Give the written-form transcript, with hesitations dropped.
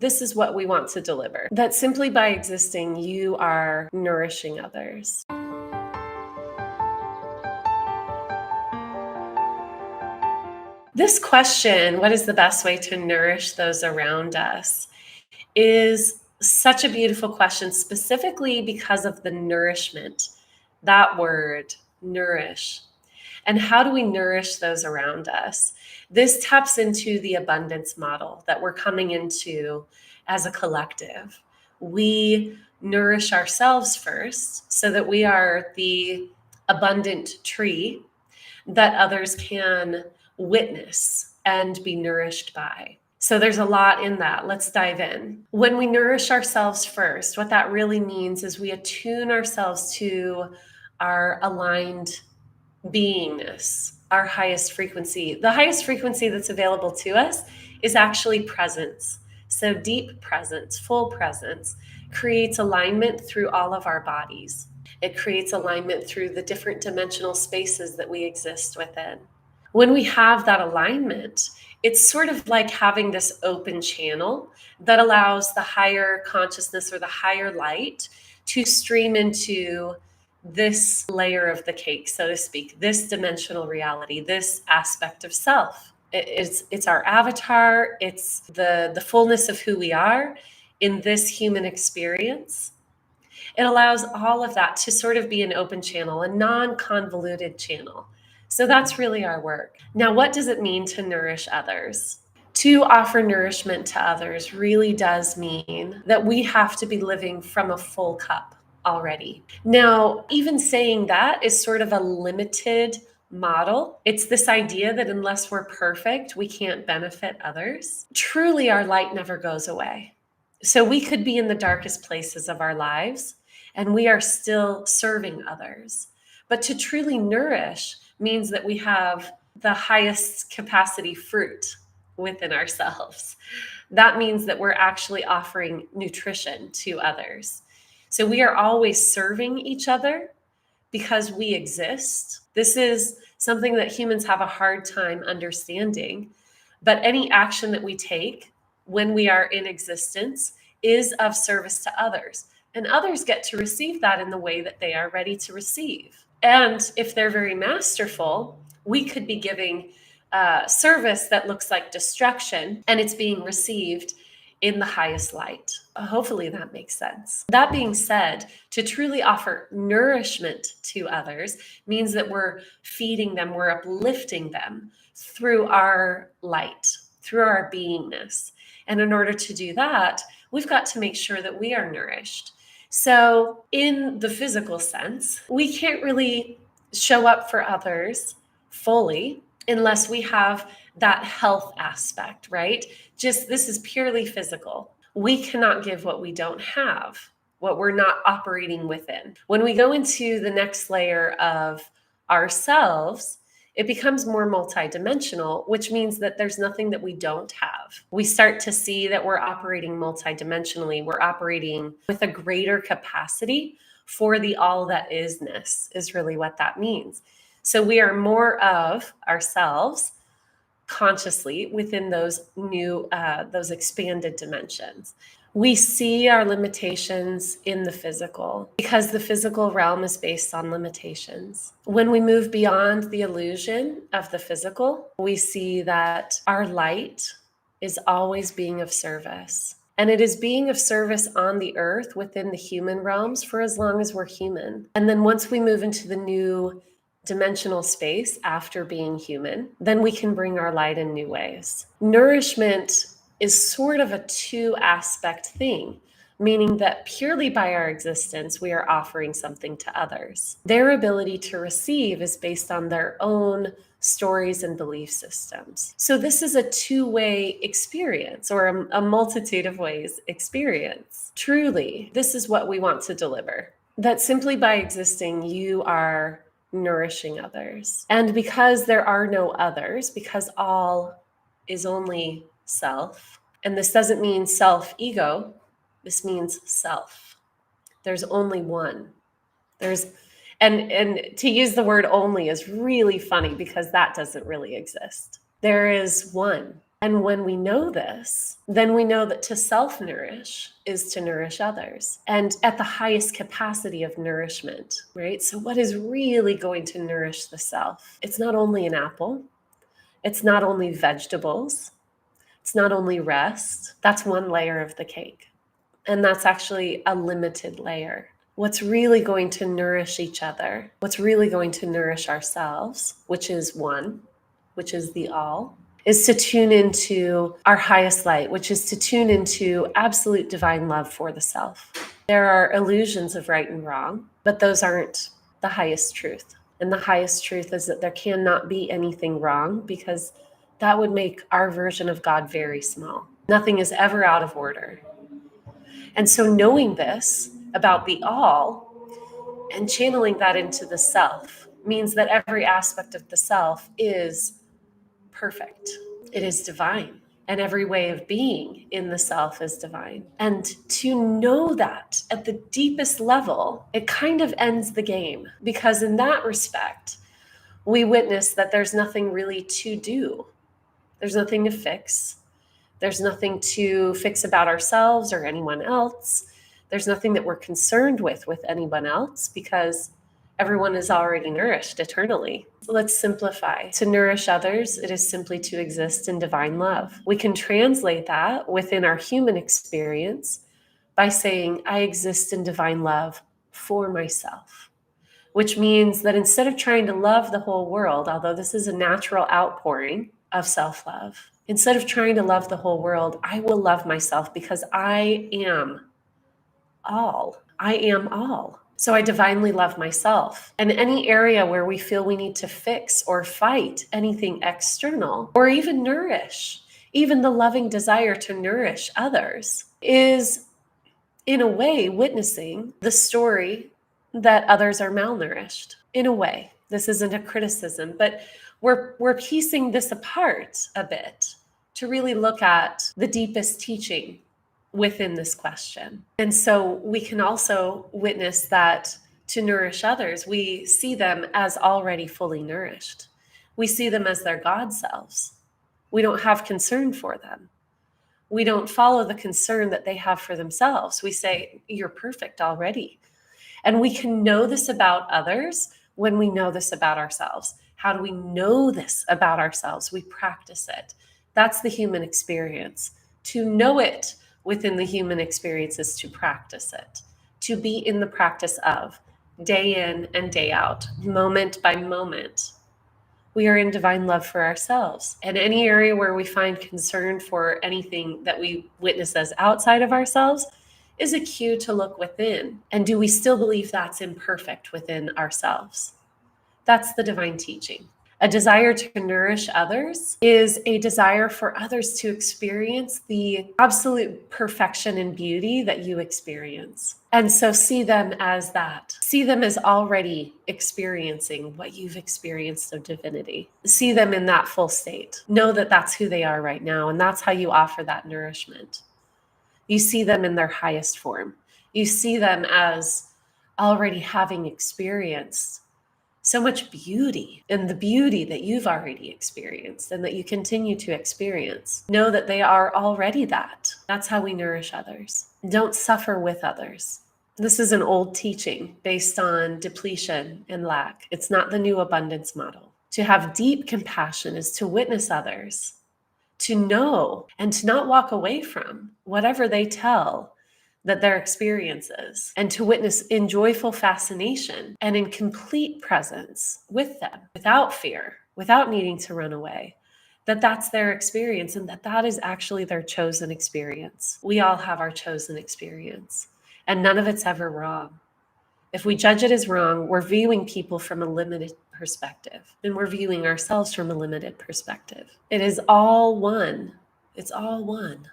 This is what we want to deliver. That simply by existing, you are nourishing others. This question, what is the best way to nourish those around us, is such a beautiful question, specifically because of the nourishment, that word, nourish. And how do we nourish those around us? This taps into the abundance model that we're coming into as a collective. We nourish ourselves first so that we are the abundant tree that others can witness and be nourished by. So there's a lot in that. Let's dive in. When we nourish ourselves first, what that really means is we attune ourselves to our aligned beingness, our highest frequency. The highest frequency that's available to us is actually presence. So deep presence, full presence, creates alignment through all of our bodies. It creates alignment through the different dimensional spaces that we exist within. When we have that alignment, it's sort of like having this open channel that allows the higher consciousness or the higher light to stream into this layer of the cake, so to speak, this dimensional reality, this aspect of self. It's our avatar. It's the fullness of who we are in this human experience. It allows all of that to sort of be an open channel, a non-convoluted channel. So that's really our work. Now, what does it mean to nourish others? To offer nourishment to others really does mean that we have to be living from a full cup already. Now, even saying that is sort of a limited model. It's this idea that unless we're perfect, we can't benefit others. Truly, our light never goes away. So we could be in the darkest places of our lives and we are still serving others. But to truly nourish means that we have the highest capacity fruit within ourselves. That means that we're actually offering nutrition to others. So we are always serving each other because we exist. This is something that humans have a hard time understanding. But any action that we take when we are in existence is of service to others. And others get to receive that in the way that they are ready to receive. And if they're very masterful, we could be giving service that looks like destruction, and it's being received in the highest light. Hopefully that makes sense. That being said, to truly offer nourishment to others means that we're feeding them, we're uplifting them through our light, through our beingness. And in order to do that, we've got to make sure that we are nourished. So in the physical sense, we can't really show up for others fully unless we have that health aspect, right? Just this is purely physical. We cannot give what we don't have, what we're not operating within. When we go into the next layer of ourselves, it becomes more multidimensional, which means that there's nothing that we don't have. We start to see that we're operating multidimensionally. We're operating with a greater capacity for the all that isness, is really what that means. So we are more of ourselves consciously within those new, those expanded dimensions. We see our limitations in the physical because the physical realm is based on limitations. When we move beyond the illusion of the physical, we see that our light is always being of service. And it is being of service on the earth within the human realms for as long as we're human. And then once we move into the new dimensional space after being human, then we can bring our light in new ways. Nourishment is sort of a two-aspect thing, meaning that purely by our existence, we are offering something to others. Their ability to receive is based on their own stories and belief systems. So this is a two-way experience, or a multitude of ways experience. Truly, this is what we want to deliver. That simply by existing, you are nourishing others. And because there are no others, because all is only self, and this doesn't mean self-ego, this means self. There's only one. And to use the word only is really funny because that doesn't really exist. There is one. And when we know this, then we know that to self-nourish is to nourish others, and at the highest capacity of nourishment, right? So what is really going to nourish the self? It's not only an apple, it's not only vegetables, it's not only rest. That's one layer of the cake. And that's actually a limited layer. What's really going to nourish each other, what's really going to nourish ourselves, which is one, which is the all, is to tune into our highest light, which is to tune into absolute divine love for the self. There are illusions of right and wrong, but those aren't the highest truth. And the highest truth is that there cannot be anything wrong, because that would make our version of God very small. Nothing is ever out of order. And so knowing this about the all and channeling that into the self means that every aspect of the self is perfect. It is divine. And every way of being in the self is divine. And to know that at the deepest level, it kind of ends the game, because in that respect, we witness that there's nothing really to do. There's nothing to fix. There's nothing to fix about ourselves or anyone else. There's nothing that we're concerned with anyone else, because everyone is already nourished eternally. Let's simplify. To nourish others, it is simply to exist in divine love. We can translate that within our human experience by saying, I exist in divine love for myself, which means that instead of trying to love the whole world, although this is a natural outpouring of self-love, instead of trying to love the whole world, I will love myself, because I am all. I am all. So I divinely love myself. And any area where we feel we need to fix or fight anything external, or even nourish, even the loving desire to nourish others, is in a way witnessing the story that others are malnourished. In a way, this isn't a criticism, but we're piecing this apart a bit to really look at the deepest teaching within this question. And so we can also witness that to nourish others, we see them as already fully nourished. We see them as their God selves. We don't have concern for them. We don't follow the concern that they have for themselves. We say, you're perfect already. And we can know this about others when we know this about ourselves. How do we know this about ourselves? We practice it. That's the human experience. To know it within the human experience is to practice it, to be in the practice of, day in and day out, moment by moment. We are in divine love for ourselves. And any area where we find concern for anything that we witness as outside of ourselves is a cue to look within. And do we still believe that's imperfect within ourselves? That's the divine teaching. A desire to nourish others is a desire for others to experience the absolute perfection and beauty that you experience. And so see them as that. See them as already experiencing what you've experienced of divinity. See them in that full state. Know that that's who they are right now, and that's how you offer that nourishment. You see them in their highest form. You see them as already having experienced so much beauty, and the beauty that you've already experienced and that you continue to experience. Know that they are already that. That's how we nourish others. Don't suffer with others. This is an old teaching based on depletion and lack. It's not the new abundance model. To have deep compassion is to witness others, to know and to not walk away from whatever they tell that their experience is, and to witness in joyful fascination and in complete presence with them, without fear, without needing to run away, that that's their experience, and that that is actually their chosen experience. We all have our chosen experience, and none of it's ever wrong. If we judge it as wrong, we're viewing people from a limited perspective, and we're viewing ourselves from a limited perspective. It is all one. It's all one.